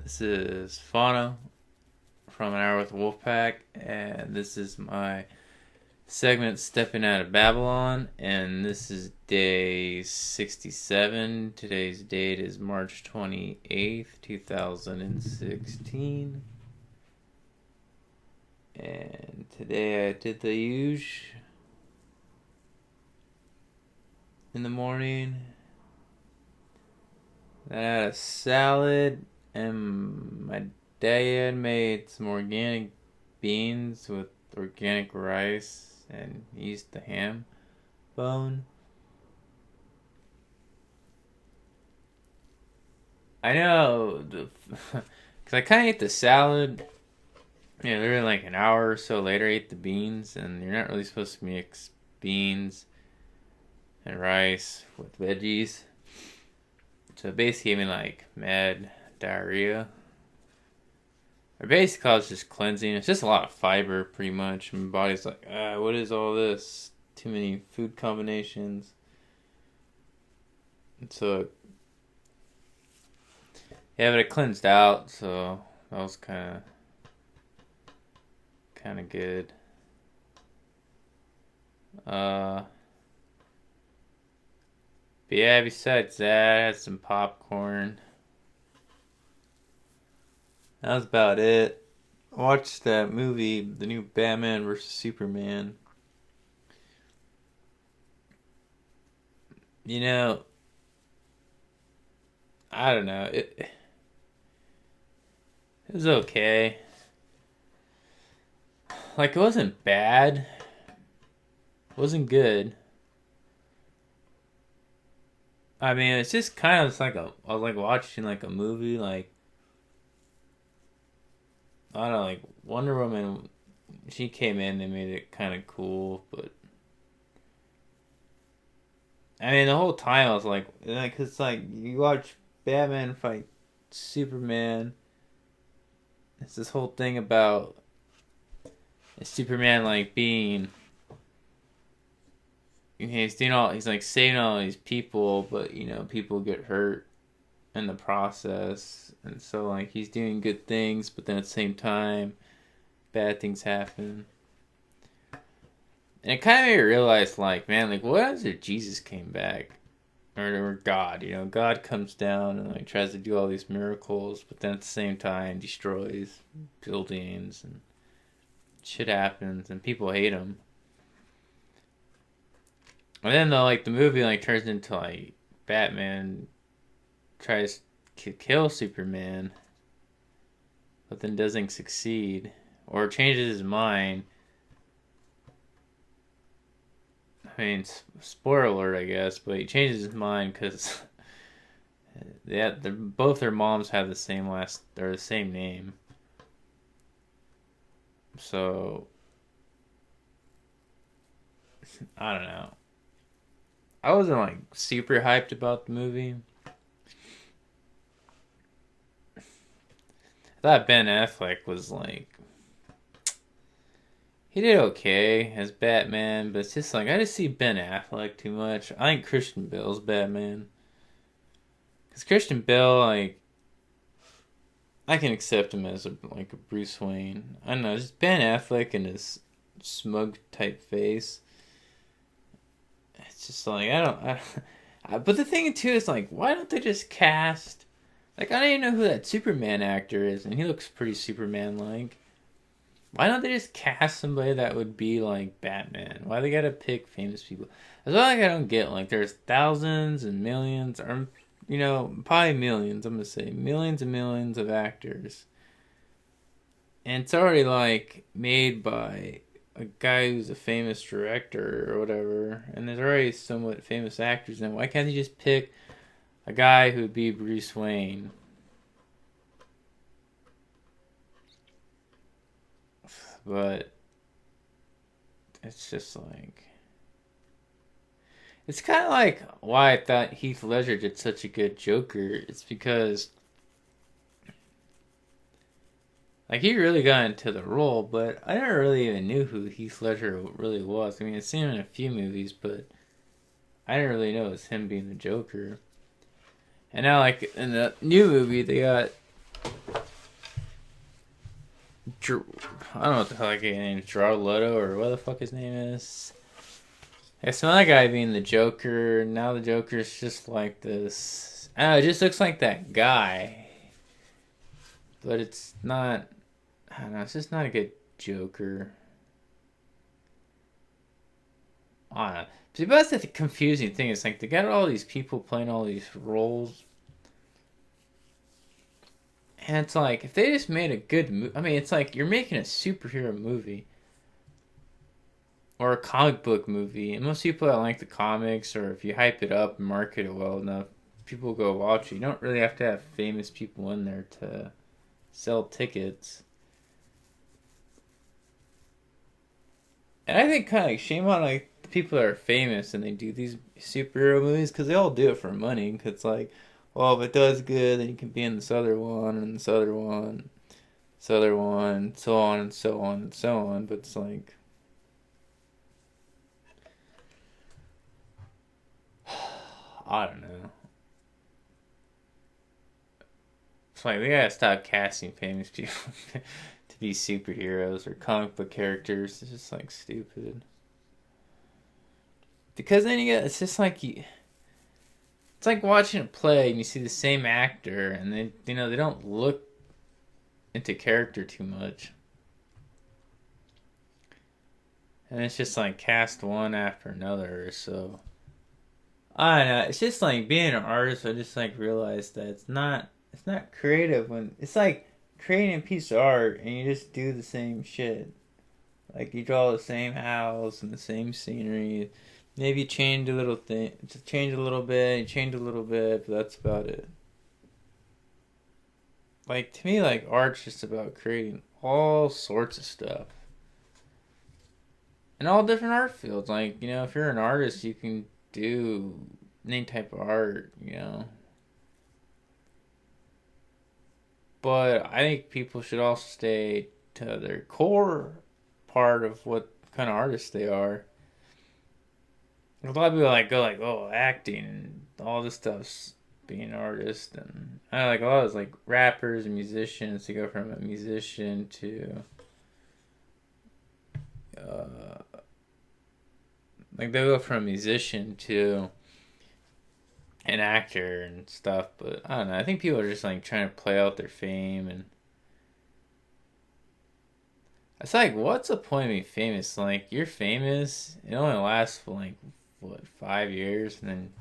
This is Fano from An Hour with Wolfpack, and this is my segment Stepping Out of Babylon, and this is day 67. Today's date is March 28th, 2016. And today I did the usual in the morning. Then I had a salad, and my dad made some organic beans with organic rice and used the ham bone. I know, because I kind of ate the salad. Yeah, literally like an hour or so later, I ate the beans, and you're not really supposed to mix beans and rice with veggies. So it basically gave me like mad diarrhea. Or basically I was just cleansing. It's just a lot of fiber pretty much. My body's like, what is all this? Too many food combinations. And so yeah, but it cleansed out, so that was kinda good. But yeah, besides that, I had some popcorn. That was about it. I watched that movie, the new Batman vs. Superman. You know, I don't know. It was okay. Like, it wasn't bad. It wasn't good. I mean, it's just kind of like I was like watching like a movie, like, I don't know, like Wonder Woman, she came in, they made it kind of cool, but I mean, the whole time I was like, it's like, you watch Batman fight Superman, it's this whole thing about Superman, like, being, he's like saving all these people, but, people get hurt in the process, and so, like, he's doing good things, but then at the same time, bad things happen. And it kind of made me realize, like, man, like, what happens if Jesus came back? Or God, God comes down and, like, tries to do all these miracles, but then at the same time destroys buildings, and shit happens, and people hate him. And then, though, like, the movie, like, turns into, like, Batman tries to kill Superman, but then doesn't succeed, or changes his mind. I mean, spoiler alert, I guess, but he changes his mind because both their moms have the same the same name. So, I don't know. I wasn't, like, super hyped about the movie. I thought Ben Affleck was, like, he did okay as Batman, but it's just like, I just see Ben Affleck too much. I think Christian Bale's Batman. Because Christian Bale, like, I can accept him as a Bruce Wayne. I don't know, just Ben Affleck and his smug type face. It's just like, but the thing too is, like, why don't they just cast, like, I don't even know who that Superman actor is, and he looks pretty Superman-like. Why don't they just cast somebody that would be like Batman? Why they gotta pick famous people? That's what, like, I don't get. Like, there's thousands and millions, or, probably millions, I'm gonna say millions and millions of actors. And it's already, like, made by a guy who's a famous director or whatever. And there's already somewhat famous actors. And why can't they just pick a guy who would be Bruce Wayne? But it's just like, it's kind of like why I thought Heath Ledger did such a good Joker. It's because Like, he really got into the role, but I never really even knew who Heath Ledger really was. I mean, I've seen him in a few movies, but I didn't really know it was him being the Joker. And now, like, in the new movie, they got... I don't know what the hell his name is. Gerard Leto, or what the fuck his name is. It's another guy being the Joker. Now the Joker's just like this. I don't know, it just looks like that guy. But it's not... I don't know, it's just not a good Joker. I don't know. See, but that's the confusing thing. It's like they got all these people playing all these roles. And it's like, if they just made a good movie... I mean, it's like you're making a superhero movie. Or a comic book movie. And most people that like the comics, or if you hype it up and market it well enough, people go watch it. You don't really have to have famous people in there to sell tickets. And I think kind of like shame on like the people that are famous and they do these superhero movies, because they all do it for money. Because it's like, well, if it does good, then you can be in this other one and this other one, this other one, so on and so on and so on. But it's like, I don't know. It's like they gotta stop casting famous people to be superheroes or comic book characters. It's just like stupid. Because then you get, it's just like you, it's like watching a play and you see the same actor and they don't look into character too much. And it's just like cast one after another, so I don't know. It's just like being an artist. I just like realized that it's not creative when it's like creating a piece of art and you just do the same shit. Like you draw the same house and the same scenery. Maybe change a little thing, just change a little bit, you change a little bit, but that's about it. Like to me, like art's just about creating all sorts of stuff in all different art fields. Like if you're an artist, you can do any type of art. But I think people should also stay to their core part of what kind of artists they are. A lot of people like go like, oh, acting and all this stuff's being an artist, and I like a lot of those, like rappers and musicians to go from a musician to like they go from a musician to an actor and stuff. But I don't know. I think people are just like trying to play out their fame, and it's like, what's the point of being famous? Like you're famous, it only lasts for like what 5 years, and then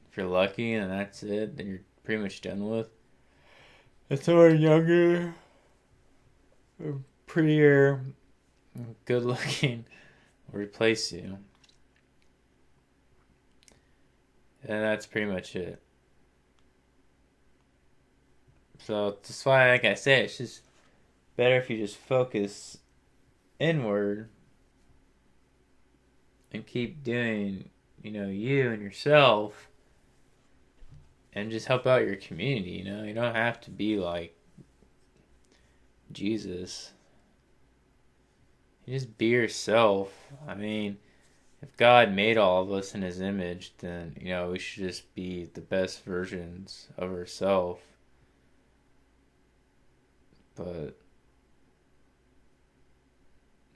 if you're lucky, and that's it. Then you're pretty much done with. If someone younger, prettier, good looking will replace you. And that's pretty much it. So that's why, like I said, it's just better if you just focus inward and keep doing, you and yourself, and just help out your community. You don't have to be like Jesus. You just be yourself. I mean, if God made all of us in His image, then we should just be the best versions of ourselves. But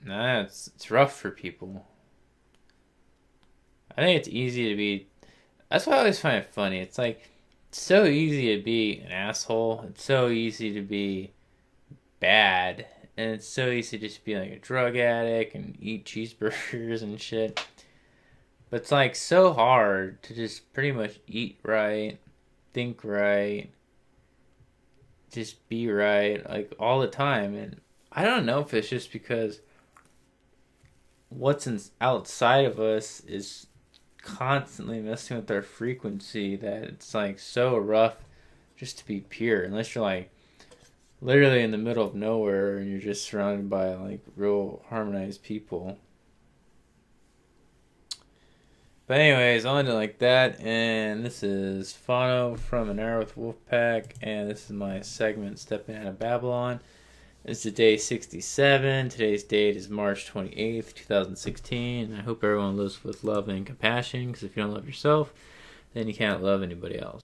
nah, it's rough for people. I think it's easy to be. That's why I always find it funny. It's like it's so easy to be an asshole. It's so easy to be bad, and it's so easy to just be like a drug addict and eat cheeseburgers and shit. But it's like so hard to just pretty much eat right, think right, just be right, like all the time. And I don't know if it's just because what's outside of us is constantly messing with our frequency that it's like so rough just to be pure, unless you're like literally in the middle of nowhere and you're just surrounded by like real harmonized people. But anyways, on to like that, and this is Fano from An Hour with Wolfpack, and this is my segment, Stepping Out of Babylon. It's the day 67. Today's date is March 28th, 2016. I hope everyone lives with love and compassion, because if you don't love yourself, then you can't love anybody else.